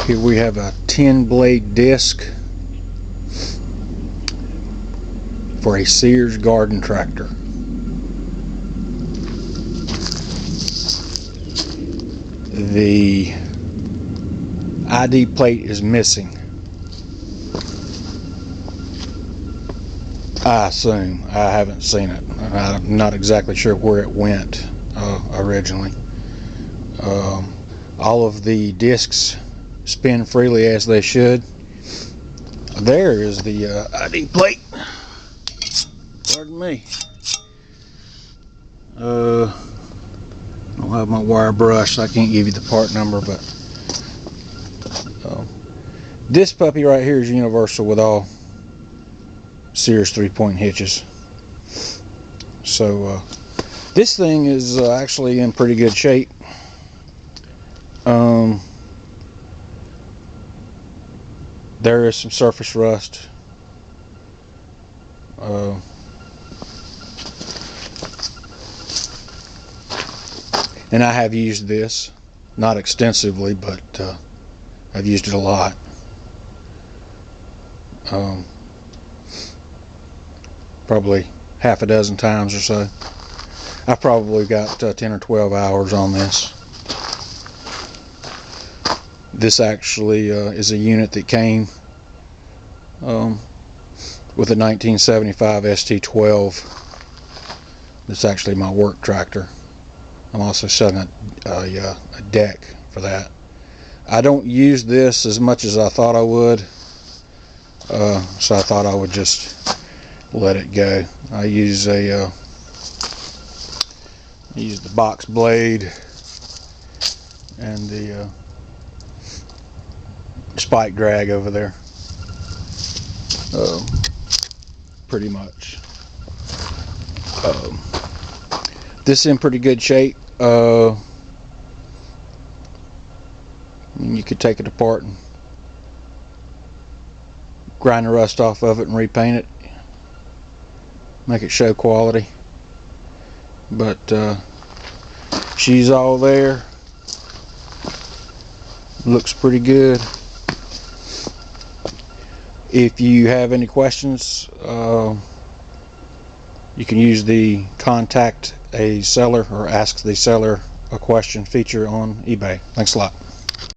Here we have a 10 blade disc for a Sears garden tractor. The ID plate is missing. I assume. I haven't seen it. I'm not exactly sure where it went originally. All of the discs spin freely as they should. There is the ID plate. Pardon me. I don't have my wire brush, so I can't give you the part number, but this puppy right here is universal with all Sears 3-point hitches. So this thing is actually in pretty good shape. There is some surface rust. And I have used this, not extensively, but I've used it a lot. Probably half a dozen times or so. I've probably got 10 or 12 hours on this. This actually is a unit that came with a 1975 ST12. That's actually my work tractor. I'm also selling a deck for that. I don't use this as much as I thought I would, so I thought I would just let it go. I use the box blade and the spike drag over there. Pretty much. This is in pretty good shape. I mean, you could take it apart and grind the rust off of it and repaint it, make it show quality. But she's all there. Looks pretty good. If you have any questions, you can use the contact a seller or ask the seller a question feature on eBay. Thanks a lot.